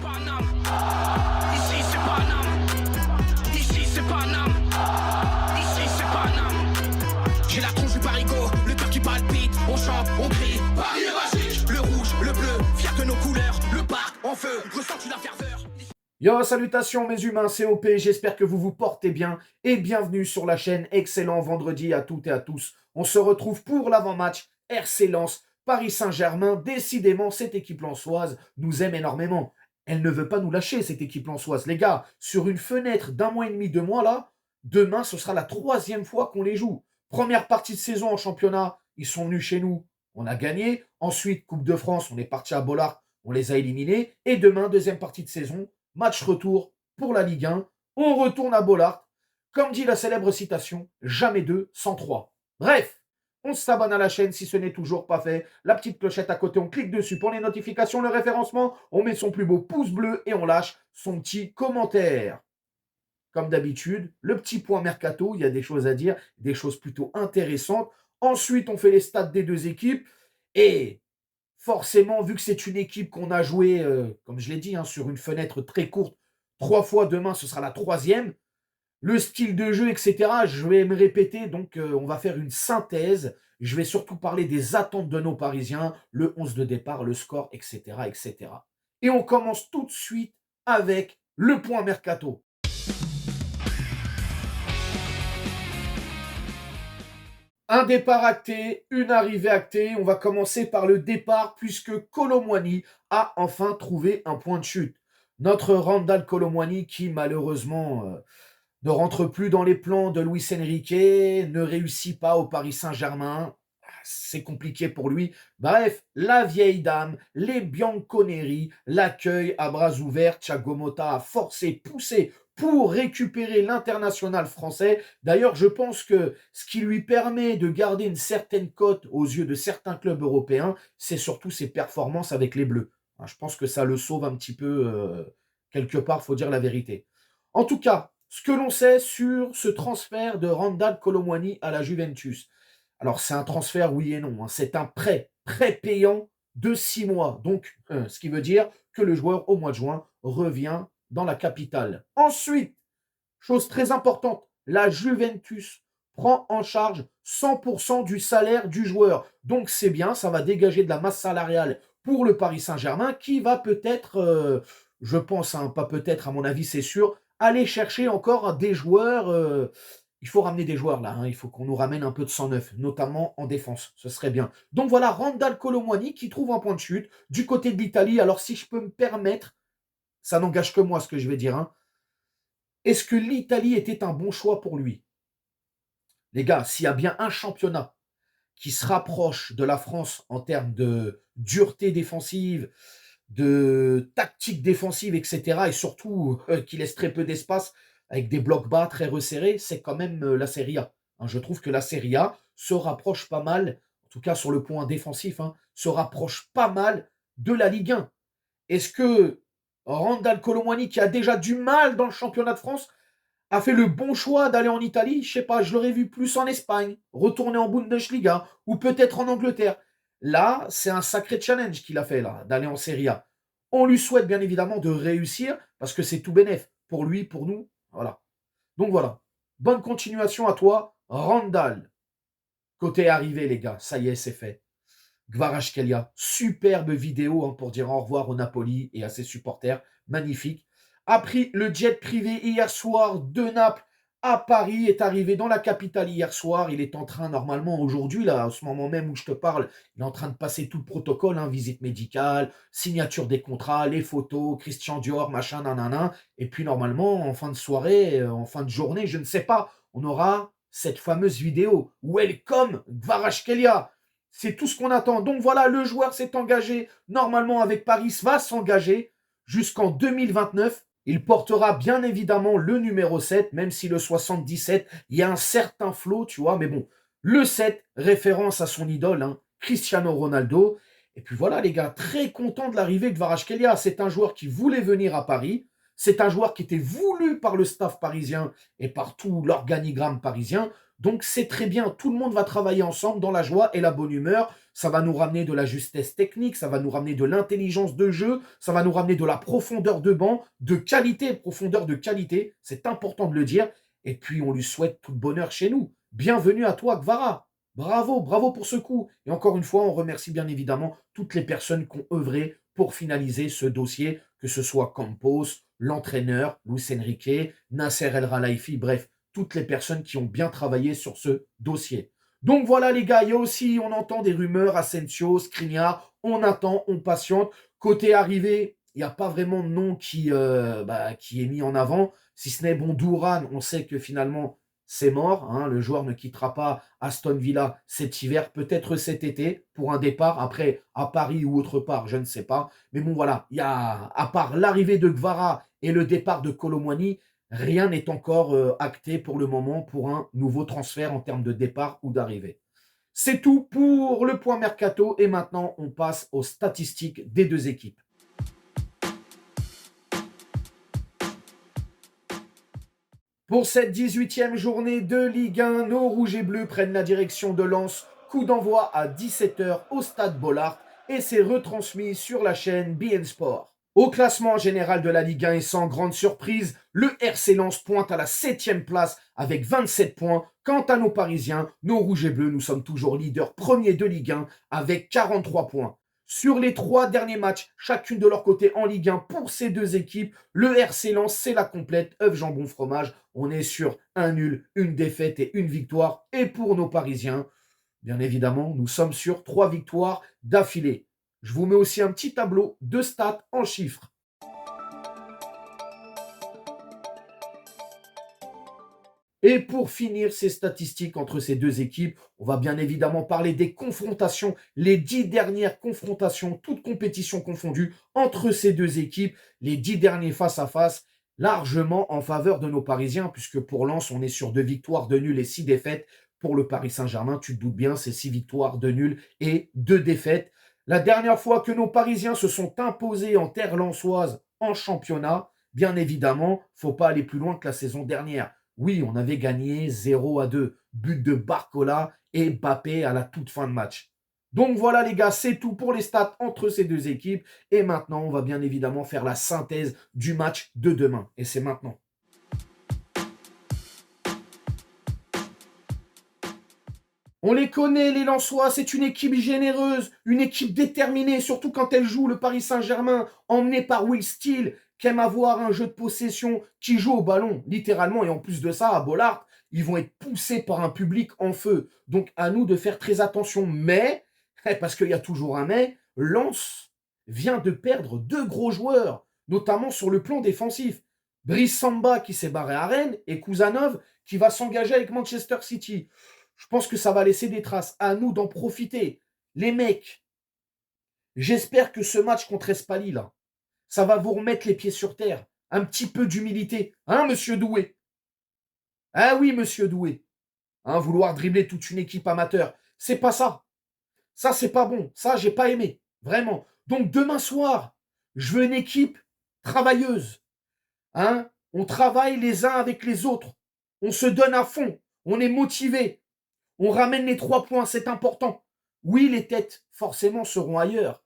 Paname. Ici c'est Paname. Ici c'est Paname. Ici c'est Paname. J'ai la tronche du parigot, le cœur qui palpite. On chante, on crie, Paris est magique. Le rouge, le bleu, fier de nos couleurs. Le parc en feu, ressens-tu la ferveur? Yo, salutations mes humains, c'est OP, j'espère que vous vous portez bien et bienvenue sur la chaîne. Excellent vendredi à toutes et à tous. On se retrouve pour l'avant-match RC Lens, Paris Saint-Germain. Décidément, cette équipe lensoise nous aime énormément. Elle ne veut pas nous lâcher, cette équipe lensoise. Les gars, sur une fenêtre d'un mois et demi, 2 mois là, demain, ce sera la 3e fois qu'on les joue. Première partie de saison en championnat, ils sont venus chez nous, on a gagné. Ensuite, Coupe de France, on est parti à Bollard, on les a éliminés. Et demain, deuxième partie de saison, match retour pour la Ligue 1. On retourne à Bollard. Comme dit la célèbre citation, jamais 2 sans 3. Bref, on s'abonne à la chaîne si ce n'est toujours pas fait. La petite clochette à côté, on clique dessus pour les notifications, le référencement. On met son plus beau pouce bleu et on lâche son petit commentaire. Comme d'habitude, le petit point mercato, il y a des choses à dire, des choses plutôt intéressantes. Ensuite, on fait les stats des deux équipes. Et forcément, vu que c'est une équipe qu'on a jouée, comme je l'ai dit, sur une fenêtre très courte, 3 fois, demain, ce sera la 3e. Le style de jeu, etc., je vais me répéter, donc on va faire une synthèse. Je vais surtout parler des attentes de nos Parisiens, le 11 de départ, le score, etc., etc. Et on commence tout de suite avec le point mercato. Un départ acté, une arrivée actée. On va commencer par le départ puisque Kolo Muani a enfin trouvé un point de chute. Notre Randal Kolo Muani qui malheureusement ne rentre plus dans les plans de Luis Enrique, ne réussit pas au Paris Saint-Germain. C'est compliqué pour lui. Bref, la vieille dame, les Bianconeri, l'accueil à bras ouverts. Thiago Motta a forcé, poussé pour récupérer l'international français. D'ailleurs, je pense que ce qui lui permet de garder une certaine cote aux yeux de certains clubs européens, c'est surtout ses performances avec les Bleus. Je pense que ça le sauve un petit peu quelque part, il faut dire la vérité. En tout cas, ce que l'on sait sur ce transfert de Randal Kolo Muani à la Juventus. Alors, c'est un transfert, oui et non. C'est un prêt payant de 6 mois. Donc, ce qui veut dire que le joueur, au mois de juin, revient dans la capitale. Ensuite, chose très importante, la Juventus prend en charge 100% du salaire du joueur. Donc, c'est bien, ça va dégager de la masse salariale pour le Paris Saint-Germain qui va peut-être, je pense, pas peut-être, à mon avis, c'est sûr, aller chercher encore des joueurs. Il faut ramener des joueurs là, il faut qu'on nous ramène un peu de sang neuf, notamment en défense, ce serait bien. Donc voilà, Randal Kolo Muani qui trouve un point de chute du côté de l'Italie. Alors si je peux me permettre, ça n'engage que moi ce que je vais dire. Est-ce que l'Italie était un bon choix pour lui? Les gars, s'il y a bien un championnat qui se rapproche de la France en termes de dureté défensive, de tactique défensive, etc., et surtout qui laisse très peu d'espace, avec des blocs bas très resserrés, c'est quand même la Serie A. Je trouve que la Serie A se rapproche pas mal, en tout cas sur le point défensif, se rapproche pas mal de la Ligue 1. Est-ce que Randal Kolo Muani, qui a déjà du mal dans le championnat de France, a fait le bon choix d'aller en Italie? Je sais pas, je l'aurais vu plus en Espagne, retourner en Bundesliga, ou peut-être en Angleterre. Là, c'est un sacré challenge qu'il a fait, là, d'aller en Serie A. On lui souhaite bien évidemment de réussir, parce que c'est tout bénef. Pour lui, pour nous, voilà. Donc voilà. Bonne continuation à toi, Randal. Côté arrivé, les gars, ça y est, c'est fait. Kvaratskhelia, superbe vidéo pour dire au revoir au Napoli et à ses supporters. Magnifique. A pris le jet privé hier soir de Naples à Paris, est arrivé dans la capitale hier soir. Il est en train, normalement, aujourd'hui, là, à ce moment même où je te parle, il est en train de passer tout le protocole, visite médicale, signature des contrats, les photos, Christian Dior, machin, nanana. Et puis, normalement, en fin de soirée, en fin de journée, je ne sais pas, on aura cette fameuse vidéo. Welcome, Kvaratskhelia. C'est tout ce qu'on attend. Donc voilà, le joueur s'est engagé, normalement avec Paris, va s'engager jusqu'en 2029. Il portera bien évidemment le numéro 7, même si le 77, il y a un certain flow, tu vois. Mais bon, le 7, référence à son idole, Cristiano Ronaldo. Et puis voilà, les gars, très content de l'arrivée de Kvaratskhelia. C'est un joueur qui voulait venir à Paris. C'est un joueur qui était voulu par le staff parisien et par tout l'organigramme parisien. Donc c'est très bien, tout le monde va travailler ensemble dans la joie et la bonne humeur. Ça va nous ramener de la justesse technique, ça va nous ramener de l'intelligence de jeu, ça va nous ramener de la profondeur de banc, de qualité, profondeur de qualité. C'est important de le dire. Et puis on lui souhaite tout le bonheur chez nous. Bienvenue à toi, Gvara. Bravo, bravo pour ce coup. Et encore une fois, on remercie bien évidemment toutes les personnes qui ont œuvré pour finaliser ce dossier, que ce soit Campos, l'entraîneur, Luis Enrique, Nasser El Khelaifi, bref, toutes les personnes qui ont bien travaillé sur ce dossier. Donc voilà les gars, il y a aussi, on entend des rumeurs, Asensio, Skriniar, on attend, on patiente. Côté arrivé, il n'y a pas vraiment de nom qui est mis en avant, si ce n'est bon Douran, on sait que finalement c'est mort, hein, le joueur ne quittera pas Aston Villa cet hiver, peut-être cet été pour un départ, après à Paris ou autre part, je ne sais pas. Mais bon voilà, il y a, à part l'arrivée de Gvara et le départ de Kolo Muani, rien n'est encore acté pour le moment pour un nouveau transfert en termes de départ ou d'arrivée. C'est tout pour le point mercato et maintenant on passe aux statistiques des deux équipes. Pour cette 18e journée de Ligue 1, nos rouges et bleus prennent la direction de Lens. Coup d'envoi à 17h au stade Bollaert et c'est retransmis sur la chaîne beIN Sport. Au classement général de la Ligue 1 et sans grande surprise, le RC Lens pointe à la 7e place avec 27 points. Quant à nos Parisiens, nos rouges et bleus, nous sommes toujours leaders premiers de Ligue 1 avec 43 points. Sur les 3 derniers matchs, chacune de leur côté en Ligue 1 pour ces deux équipes, le RC Lens, c'est la complète, œuf, jambon, fromage. On est sur un nul, une défaite et une victoire. Et pour nos Parisiens, bien évidemment, nous sommes sur 3 victoires d'affilée. Je vous mets aussi un petit tableau de stats en chiffres. Et pour finir ces statistiques entre ces deux équipes, on va bien évidemment parler des confrontations, les 10 dernières confrontations, toutes compétitions confondues, entre ces deux équipes, les 10 derniers face-à-face, largement en faveur de nos Parisiens, puisque pour Lens, on est sur 2 victoires, 2 nuls et 6 défaites. Pour le Paris Saint-Germain, tu te doutes bien, c'est 6 victoires, 2 nuls et 2 défaites. La dernière fois que nos Parisiens se sont imposés en terre lensoise en championnat, bien évidemment, il ne faut pas aller plus loin que la saison dernière. Oui, on avait gagné 0-2, but de Barcola et Mbappé à la toute fin de match. Donc voilà les gars, c'est tout pour les stats entre ces deux équipes. Et maintenant, on va bien évidemment faire la synthèse du match de demain. Et c'est maintenant. On les connaît, les Lensois, c'est une équipe généreuse, une équipe déterminée, surtout quand elle joue le Paris Saint-Germain, emmené par Will Steele, qui aime avoir un jeu de possession, qui joue au ballon, littéralement. Et en plus de ça, à Bollaert, ils vont être poussés par un public en feu. Donc à nous de faire très attention. Mais, parce qu'il y a toujours un mais, Lens vient de perdre 2 gros joueurs, notamment sur le plan défensif. Brice Samba qui s'est barré à Rennes et Kuzanov qui va s'engager avec Manchester City. Je pense que ça va laisser des traces. À nous d'en profiter. Les mecs, j'espère que ce match contre Espali, là, ça va vous remettre les pieds sur terre. Un petit peu d'humilité. Hein, monsieur Doué? Ah oui, monsieur Doué. Hein, vouloir dribbler toute une équipe amateur. C'est pas ça. Ça, c'est pas bon. Ça, j'ai pas aimé. Vraiment. Donc, demain soir, je veux une équipe travailleuse. Hein? On travaille les uns avec les autres. On se donne à fond. On est motivé. On ramène les 3 points, c'est important. Oui, les têtes, forcément, seront ailleurs.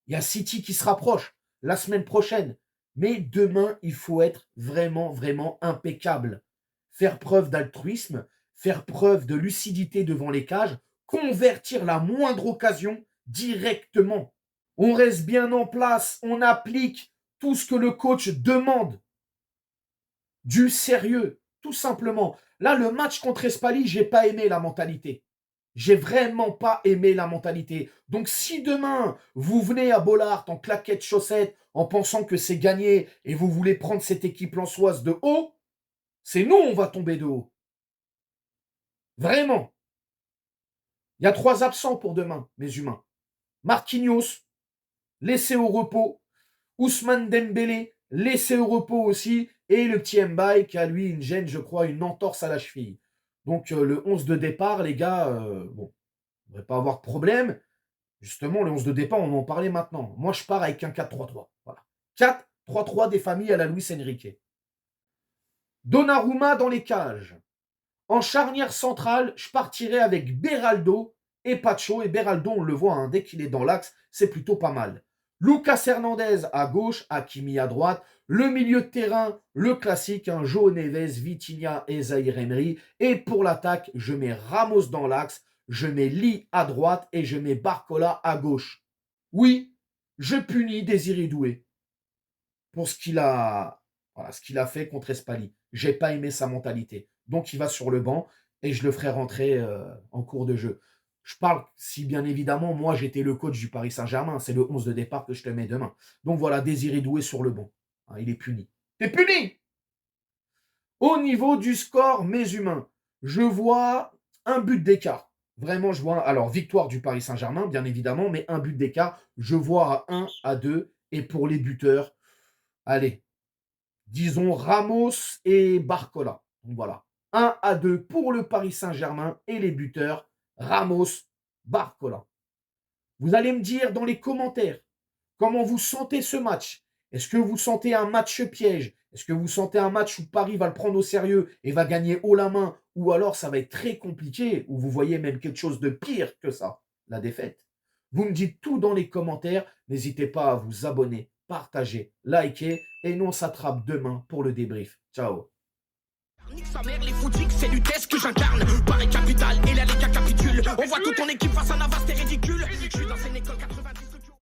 Il y a City qui se rapproche la semaine prochaine. Mais demain, il faut être vraiment, vraiment impeccable. Faire preuve d'altruisme, faire preuve de lucidité devant les cages, convertir la moindre occasion directement. On reste bien en place, on applique tout ce que le coach demande. Du sérieux, tout simplement. Là, le match contre Espali, j'ai pas aimé la mentalité. J'ai vraiment pas aimé la mentalité. Donc, si demain, vous venez à Bollaert en claquettes chaussettes, en pensant que c'est gagné et vous voulez prendre cette équipe lensoise de haut, c'est nous, on va tomber de haut. Vraiment. Il y a 3 absents pour demain, mes humains. Marquinhos, laissé au repos. Ousmane Dembélé, laissé au repos aussi. Et le petit Mbaye qui a lui une gêne, je crois, une entorse à la cheville. Donc le 11 de départ, les gars, bon, on ne devrait pas avoir de problème. Justement, le 11 de départ, on va en parler maintenant. Moi, je pars avec un 4-3-3. Voilà. 4-3-3 des familles à la Luis Enrique. Donnarumma dans les cages. En charnière centrale, je partirai avec Beraldo et Pacho. Et Beraldo, on le voit, hein, dès qu'il est dans l'axe, c'est plutôt pas mal. Lucas Hernandez à gauche, Hakimi à droite. Le milieu de terrain, le classique, hein, João Neves, Vitinha et Zaïre Emery. Et pour l'attaque, je mets Ramos dans l'axe, je mets Lee à droite et je mets Barcola à gauche. Oui, je punis Désiré Doué pour ce qu'il a, voilà, ce qu'il a fait contre Espali. J'ai pas aimé sa mentalité. Donc il va sur le banc et je le ferai rentrer en cours de jeu. Je parle si bien évidemment, moi j'étais le coach du Paris Saint-Germain, c'est le 11 de départ que je te mets demain. Donc voilà, Désiré Doué sur le banc. Hein, il est puni. T'es puni! Au niveau du score, mes humains, je vois un but d'écart. Vraiment, je vois. Alors, victoire du Paris Saint-Germain, bien évidemment, mais un but d'écart. Je vois à 1, à 2. Et pour les buteurs, allez, disons Ramos et Barcola. Donc voilà. 1 à 2 pour le Paris Saint-Germain et les buteurs, Ramos, Barcola. Vous allez me dire dans les commentaires comment vous sentez ce match. Est-ce que vous sentez un match piège? Est-ce que vous sentez un match où Paris va le prendre au sérieux et va gagner haut la main? Ou alors ça va être très compliqué, ou vous voyez même quelque chose de pire que ça, la défaite? Vous me dites tout dans les commentaires. N'hésitez pas à vous abonner, partager, liker. Et nous, on s'attrape demain pour le débrief. Ciao. Nique sa mère, les footix, c'est l'UTES que j'incarne. Paris capitale, et là les gars capitulent. On voit toute ton équipe face à Navas, c'est ridicule.